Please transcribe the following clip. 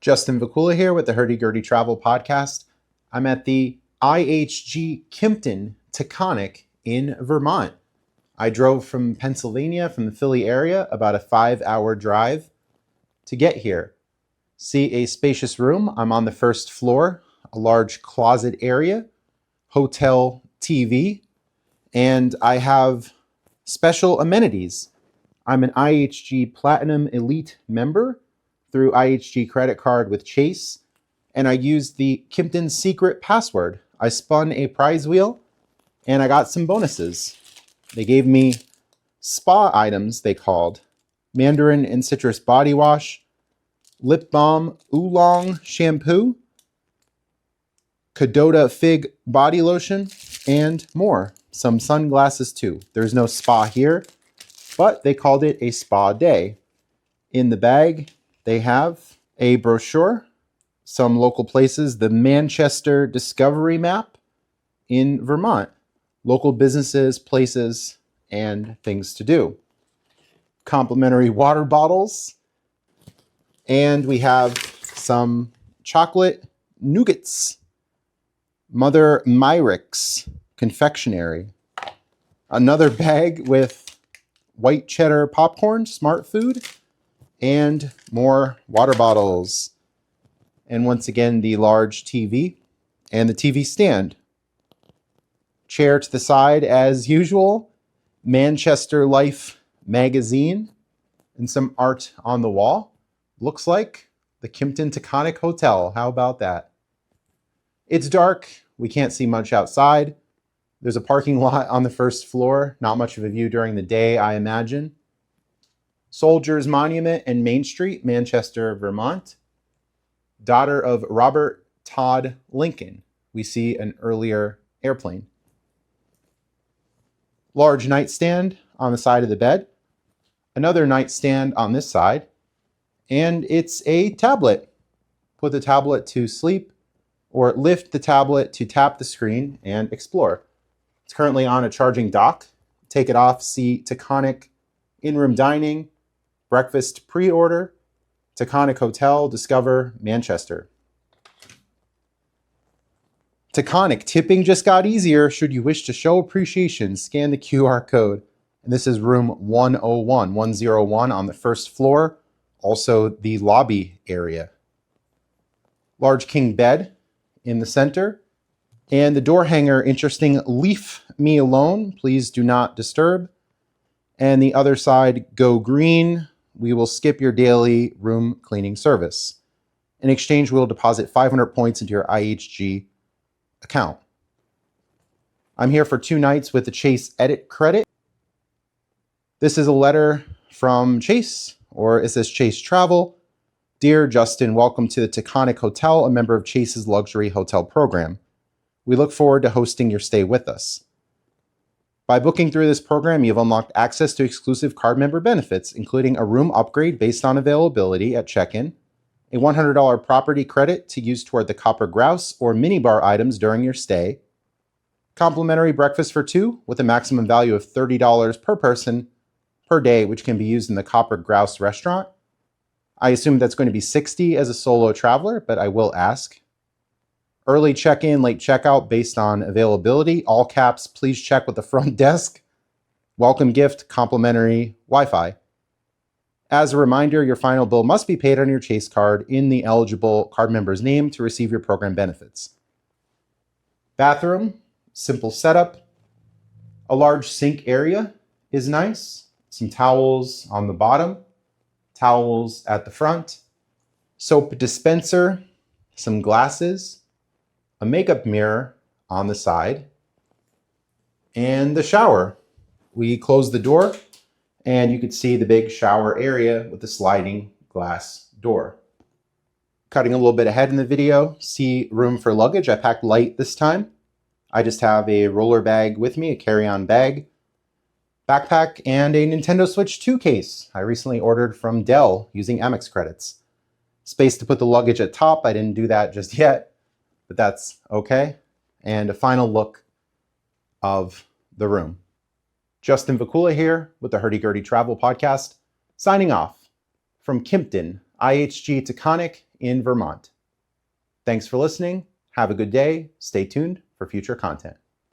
Justin Vacula here with the Hurdy Gurdy Travel Podcast. I'm at the IHG Kimpton Taconic in Vermont. I drove from Pennsylvania, from the Philly area, about a 5-hour drive to get here. See a spacious room. I'm on the first floor, a large closet area, hotel TV, and I have special amenities. I'm an IHG Platinum Elite member through IHG credit card with Chase, and I used the Kimpton Secret Password. I spun a prize wheel, and I got some bonuses. They gave me spa items, they called Mandarin and Citrus Body Wash, Lip Balm Oolong Shampoo, Cadota Fig Body Lotion, and more. Some sunglasses too. There's no spa here, but they called it a spa day. In the bag, they have a brochure, some local places, the Manchester Discovery Map in Vermont, local businesses, places, and things to do. Complimentary water bottles, and we have some chocolate nougats, Mother Myrick's Confectionery. Another bag with white cheddar popcorn, Smart Food, and more water bottles. And once again, the large TV and the TV stand. Chair to the side as usual, Manchester Life magazine, and some art on the wall. Looks like the Kimpton Taconic Hotel. How about that? It's dark. We can't see much outside. There's a parking lot on the first floor. Not much of a view during the day, I imagine. Soldiers Monument and Main Street, Manchester, Vermont. Daughter of Robert Todd Lincoln. We see an earlier airplane. Large nightstand on the side of the bed. Another nightstand on this side. And it's a tablet. Put the tablet to sleep or lift the tablet to tap the screen and explore. It's currently on a charging dock. Take it off, see Taconic in-room dining, breakfast pre-order, Taconic Hotel, Discover, Manchester. Taconic tipping just got easier. Should you wish to show appreciation, scan the QR code. And this is room 101 on the first floor, also the lobby area. Large king bed in the center. And the door hanger, interesting, leave me alone, please do not disturb. And the other side, go green. We will skip your daily room cleaning service. In exchange, we'll deposit 500 points into your IHG account. I'm here for 2 nights with the Chase Edit credit. This is a letter from Chase, or it says Chase Travel. Dear Justin, welcome to the Taconic Hotel, a member of Chase's luxury hotel program. We look forward to hosting your stay with us. By booking through this program, you've unlocked access to exclusive card member benefits, including a room upgrade based on availability at check-in, a $100 property credit to use toward the Copper Grouse or minibar items during your stay, complimentary breakfast for 2 with a maximum value of $30 per person per day, which can be used in the Copper Grouse restaurant. I assume that's going to be $60 as a solo traveler, but I will ask. Early check-in, late checkout based on availability. All caps, please check with the front desk. Welcome gift, complimentary Wi-Fi. As a reminder, your final bill must be paid on your Chase card in the eligible card member's name to receive your program benefits. Bathroom, simple setup. A large sink area is nice. Some towels on the bottom, towels at the front. Soap dispenser, some glasses. A makeup mirror on the side, and the shower. We close the door, and you could see the big shower area with the sliding glass door. Cutting a little bit ahead in the video, see room for luggage. I packed light this time. I just have a roller bag with me, a carry-on bag, backpack, and a Nintendo Switch 2 case I recently ordered from Dell using Amex credits. Space to put the luggage at top. I didn't do that just yet, but that's okay. And a final look of the room. Justin Vacula here with the Hurdy Gurdy Travel Podcast, signing off from Kimpton, IHG Taconic in Vermont. Thanks for listening. Have a good day. Stay tuned for future content.